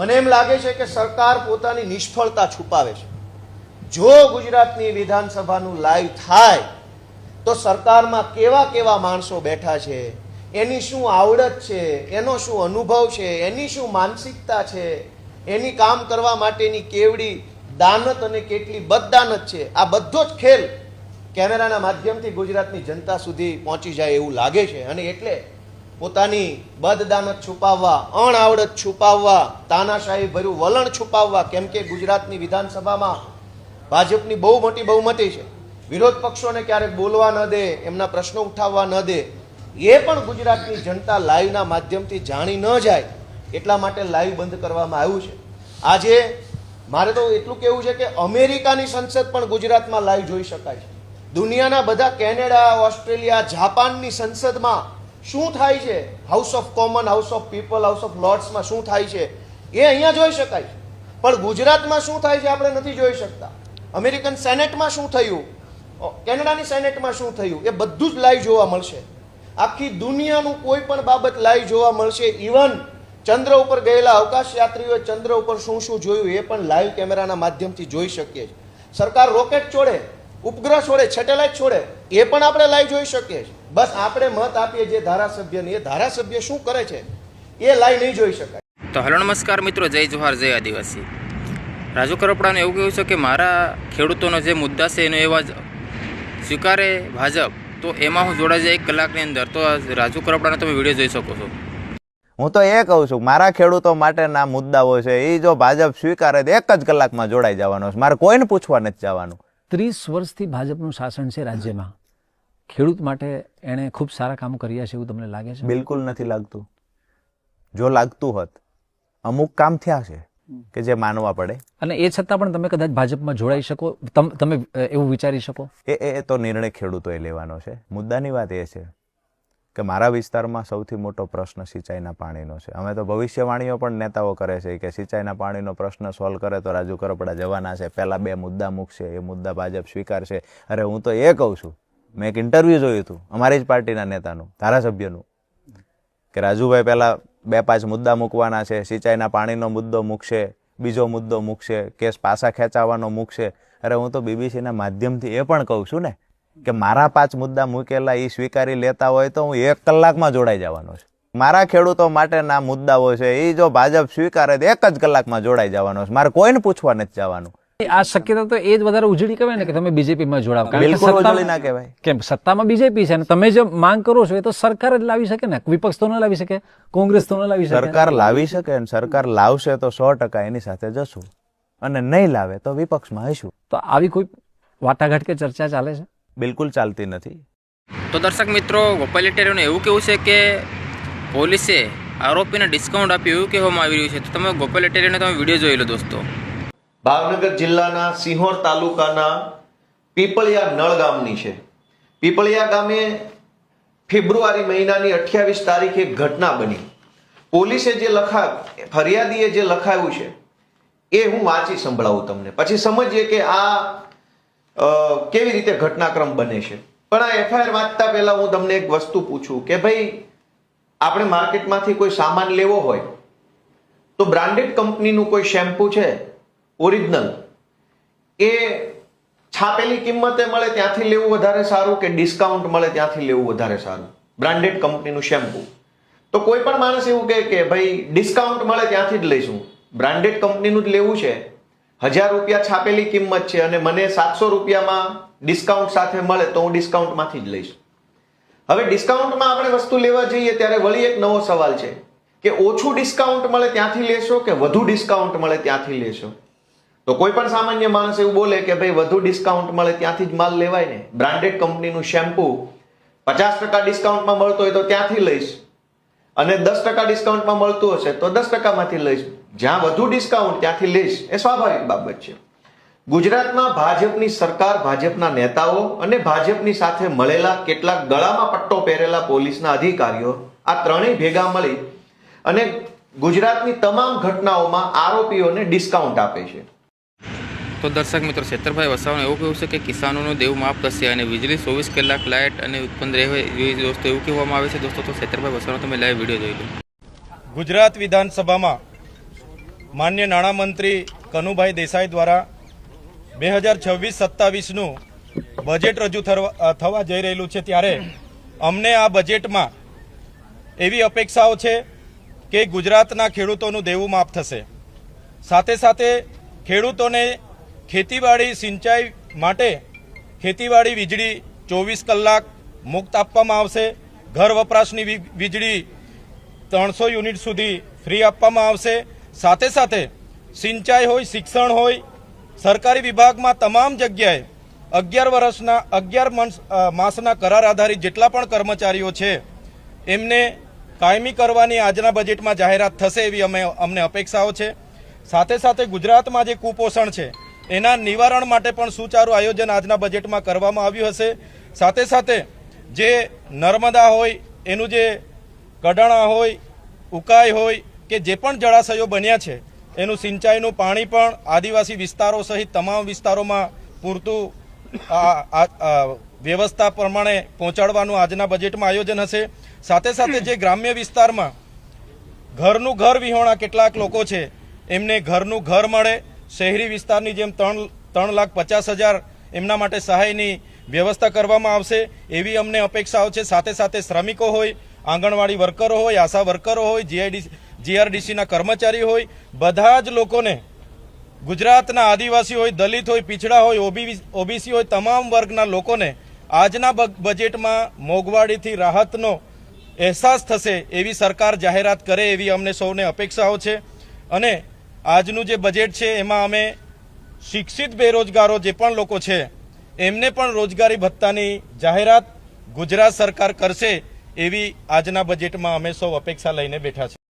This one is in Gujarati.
મને એમ લાગે છે કે સરકાર પોતાની નિષ્ફળતા છુપાવે છે. જો ગુજરાતની વિધાનસભાનું લાઈવ થાય તો સરકારમાં કેવા કેવા માણસો બેઠા છે, એની શું આવડત છે, એનો શું અનુભવ છે, એની શું માનસિકતા છે, એની કામ કરવા માટેની કેવડી દાનત અને કેટલી બદદાનત છે, આ બધો જ ખેલ કેમેરાના માધ્યમથી ગુજરાતની જનતા સુધી પહોંચી જાય એવું લાગે છે. અને એટલે પોતાની બદદાનત છુપાવવા, અણઆવડત છુપાવવા, તાનાશાહી ભર્યું વલણ છુપાવવા, કેમ કે ગુજરાતની વિધાનસભામાં ભાજપની બહુ મોટી બહુમતી છે. વિરોધ પક્ષોને ક્યારેક બોલવા ન દે, એમના પ્રશ્નો ઉઠાવવા ન દે, એ પણ ગુજરાતની જનતા લાઈવના માધ્યમથી જાણી ન જાય એટલા માટે લાઈવ બંધ કરવામાં આવ્યું છે. આજે મારે તો એટલું કહેવું છે કે અમેરિકાની સંસદ પણ ગુજરાતમાં લાઈવ જોઈ શકાય છે. દુનિયાના બધા કેનેડા, ઓસ્ટ્રેલિયા, જાપાનની સંસદમાં શું થાય છે, house of common, house of people, house of લોર્ડ્સમાં શું થાય છે એ અહીંયા જોઈ શકાય છે. પણ ગુજરાતમાં શું થાય છે આપણે નથી જોઈ શકતા. અમેરિકન સેનેટમાં શું થયું, કેનેડાની સેનેટમાં શું થયું, એ બધું જ લાઈવ જોવા મળશે. આખી દુનિયાનું કોઈ પણ બાબત લાઈવ જોવા મળશે. ઇવન ચંદ્ર ઉપર ગયેલા અવકાશ યાત્રીઓએ ચંદ્ર ઉપર શું શું જોયું એ પણ લાઈવ કેમેરાના માધ્યમથી જોઈ શકીએ છીએ. સરકાર રોકેટ છોડે, ઉપગ્રહ છોડે, સેટેલાઇટ છોડે, એ પણ આપણે લાઈવ જોઈ શકીએ છીએ. બસ આપણે મત આપીએ જે ધારાસભ્યને, એ ધારાસભ્ય શું કરે છે એ લાઈવ નહીં જોઈ શકાય. તો હેલો નમસ્કાર મિત્રો, જય જોહાર, જય આદિવાસી. રાજુ કરપડાને એવું કહ્યું છે કે મારા ખેડૂતોનો જે મુદ્દા છે એનો એવા જ સ્વીકારે ભાજપ, તો એમાં હું જોડાઈ જાય 1 કલાકની અંદર. તો રાજુ કરપડાને તમે વિડીયો જોઈ શકો છો. હું તો એ કહું છું, મારા ખેડૂતો માટેના મુદ્દાઓ છે એ જો ભાજપ સ્વીકારે તો 1 જ કલાકમાં જોડાઈ જવાનો છે. મારે કોઈને પૂછવા નથી જવાનું. 30 વર્ષથી ભાજપનું શાસન છે રાજ્યમાં. ખેડૂત માટે એણે ખૂબ સારા કામ કર્યા છે એવું તમને લાગે છે? બિલકુલ નથી લાગતું. જો લાગતું હોત, અમુક કામ થયા છે કે જે માનવા પડે, અને એ છતાં પણ તમે કદાચ ભાજપમાં જોડાઈ શકો, તમે એવું વિચારી શકો? એ તો નિર્ણય ખેડૂતોએ લેવાનો છે. મુદ્દાની વાત એ છે કે મારા વિસ્તારમાં સૌથી મોટો પ્રશ્ન સિંચાઈના પાણીનો છે. અમે તો ભવિષ્યવાણીઓ પણ નેતાઓ કરે છે કે સિંચાઈના પાણીનો પ્રશ્ન સોલ્વ કરે તો રાજુ કરપડા જવાના છે, પહેલા 2 મુદ્દા મૂકશે, એ મુદ્દા ભાજપ સ્વીકારશે. અરે હું તો એ કહું છું, મેં એક ઇન્ટરવ્યૂ જોયું હતું અમારી જ પાર્ટીના નેતાનું, ધારાસભ્યનું, કે રાજુભાઈ પહેલા 2-5 મુદ્દા મૂકવાના છે, સિંચાઈના પાણીનો મુદ્દો મૂકશે, બીજો મુદ્દો મૂકશે, કેસ પાછા ખેંચાવાનો મૂકશે. અરે હું તો બીબીસીના માધ્યમથી એ પણ કહું છું ને કે મારા 5 મુદ્દા મૂકેલા એ સ્વીકારી લેતા હોય તો હું 1 કલાકમાં જોડાઈ જવાનો છે. મારા ખેડૂતો માટેના મુદ્દાઓ છે એ જો ભાજપ સ્વીકારે તો 1 જ કલાકમાં જોડાઈ જવાનો છે. મારે કોઈને પૂછવા નથી જવાનું. આ શક્યતા તો એ જ વધારે ઉજળી કહેવાય ને કે તમે બીજેપીમાં જોડાવ. બિલકુલ ઉજળી ના કહેવાય. કેમ? સત્તામાં બીજેપી છે અને તમે જે માંગ કરો છો એ તો સરકાર જ લાવી શકે ને, વિપક્ષ તો ન લાવી શકે, કોંગ્રેસ તો ન લાવી શકે. સરકાર લાવી શકે અને સરકાર લાવશે તો 100% એની સાથે જશું, અને નહીં લાવે તો વિપક્ષમાં હશું. તો આવી કોઈ વાટાઘાટ કે ચર્ચા ચાલે છે? બિલકુલ ચાલતી નથી. તો દર્શક મિત્રો, ગોપાલ ઇટાલિયાનું એવું કેવું છે કે પોલીસે આરોપીને ડિસ્કાઉન્ટ આપ્યું એવું કહેવામાં આવી રહ્યું છે. તો તમે ગોપાલ ઇટાલિયાનો તમે વિડીયો જોઈ લો દોસ્તો. ભાવનગર જિલ્લાના સિંહોર તાલુકાના પીપળિયા નળ ગામની છે. પીપળિયા ગામે ફેબ્રુઆરી મહિનાની 28 તારીખે એક ઘટના બની. પોલીસે જે ફરિયાદીએ જે લખાવ્યું છે એ હું વાંચી સંભળાવું તમને, પછી સમજીએ કે આ કેવી રીતે ઘટનાક્રમ બને છે. પણ આ એફઆઈઆર વાંચતા પહેલા હું તમને એક વસ્તુ પૂછું કે ભાઈ, આપણે માર્કેટમાંથી કોઈ સામાન લેવો હોય તો બ્રાન્ડેડ કંપનીનું કોઈ શેમ્પુ છે ઓરિજિનલ, એ છાપેલી કિંમતે મળે ત્યાંથી લેવું વધારે સારું કે ડિસ્કાઉન્ટ મળે ત્યાંથી લેવું વધારે સારું? બ્રાન્ડેડ કંપનીનું શેમ્પુ તો કોઈ પણ માણસ એવું કહે કે ભાઈ ડિસ્કાઉન્ટ મળે ત્યાંથી જ લઈશું. બ્રાન્ડેડ કંપનીનું જ લેવું છે, 1000 રૂપિયા છાપેલી કિંમત છે અને મને 700 રૂપિયામાં ડિસ્કાઉન્ટ સાથે મળે તો હું ડિસ્કાઉન્ટમાંથી જ લઈશ. હવે ડિસ્કાઉન્ટમાં આપણે વસ્તુ લેવા જઈએ ત્યારે વળી એક નવો સવાલ છે કે ઓછું ડિસ્કાઉન્ટ મળે ત્યાંથી લેશો કે વધુ ડિસ્કાઉન્ટ મળે ત્યાંથી લેશો? તો કોઈ પણ સામાન્ય માણસ એવું બોલે કે ભાઈ વધુ ડિસ્કાઉન્ટ મળે ત્યાંથી જ માલ લેવાય ને. બ્રાન્ડેડ કંપનીનું શેમ્પુ 50% ડિસ્કાઉન્ટમાં મળતો હોય તો ત્યાંથી લઈશ, અને 10% ડિસ્કાઉન્ટમાં મળતું હશે તો 10%માંથી લઈશ. જ્યાં વધુ ડિસ્કાઉન્ટ ત્યાંથી લઈશ, એ સ્વાભાવિક બાબત છે. ગુજરાતમાં ભાજપની સરકાર, ભાજપના નેતાઓ અને ભાજપની સાથે મળેલા કેટલાક ગળામાં પટ્ટો પહેરેલા પોલીસના અધિકારીઓ, આ ત્રણેય ભેગા મળી અને ગુજરાતની તમામ ઘટનાઓમાં આરોપીઓને ડિસ્કાઉન્ટ આપે છે. તો દર્શક મિત્રો, છેતરભાઈ વસાવાનું એવું કહ્યું છે કે કિસાનોનું દેવું માફ થશે અને વીજળી 24 કલાક લાઇટ અને ઉત્પન્ન રહે એવી દોસ્તો એવું કહેવામાં આવે છે. દોસ્તો તો છેતરભાઈ વસાવાનો તમે લાઈવ વિડીયો જોઈ લો. ગુજરાત વિધાનસભામાં માન્ય નાણામંત્રી કનુભાઈ દેસાઈ દ્વારા 2026-27નું બજેટ રજૂ થવા જઈ રહેલું છે, ત્યારે અમને આ બજેટમાં એવી અપેક્ષાઓ છે કે ગુજરાતના ખેડૂતોનું દેવું માફ થશે, સાથે સાથે ખેડૂતોને ખેતીવાડી સિંચાઈ માટે ખેતીવાડી વીજળી 24 કલાક મુક્ત આપવામાં આવશે, ઘર વપરાશની વીજળી 300 યુનિટ સુધી ફ્રી આપવામાં આવશે, સાથે સાથે સિંચાઈ હોય, શિક્ષણ હોય, સરકારી વિભાગમાં તમામ જગ્યાએ 11 માસના કરાર આધારિત જેટલા પણ કર્મચારીઓ છે એમને કાયમી કરવાની આજના બજેટમાં જાહેરાત થશે એવી અમને અપેક્ષાઓ છે. સાથે સાથે ગુજરાતમાં જે કુપોષણ છે એના નિવારણ માટે પણ સુચારું આયોજન આજના બજેટમાં કરવામાં આવ્યું હશે. સાથે સાથે જે નર્મદા હોય એનું જે કડાણા હોય, ઉકાઈ હોય કે જે પણ જળાશયો બન્યા છે એનું સિંચાઈનું પાણી પણ આદિવાસી વિસ્તારો સહિત તમામ વિસ્તારોમાં પૂરતું વ્યવસ્થા પ્રમાણે પહોંચાડવાનું આજના બજેટમાં આયોજન હશે. સાથે સાથે જે ગ્રામ્ય વિસ્તારમાં ઘરનું ઘર વિહોણા કેટલાક લોકો છે એમને ઘરનું ઘર મળે, શહેરી વિસ્તારની જેમ 3,50,000 એમના માટે સહાયની વ્યવસ્થા કરવામાં આવશે એવી અમને અપેક્ષાઓ છે. સાથે સાથે શ્રમિકો હોય, આંગણવાડી વર્કરો હોય, આશા વર્કરો હોય, જીઆરડીસીના કર્મચારી હોય, બધા જ લોકોને, ગુજરાતના આદિવાસી હોય, દલિત હોય, પીછડા હોય, ઓબીસી હોય, તમામ વર્ગના લોકોને આજના બજેટમાં મોંઘવારીથી રાહતનો અહેસાસ થશે એવી સરકાર જાહેરાત કરે એવી અમને સૌને અપેક્ષાઓ છે. અને આજનું જે બજેટ છે એમાં અમે શિક્ષિત બેરોજગારો જે પણ લોકો છે એમને પણ રોજગારી ભત્તાની જાહેરાત ગુજરાત સરકાર કરશે એવી આજના બજેટમાં અમે સૌ અપેક્ષા લઈને બેઠા છે.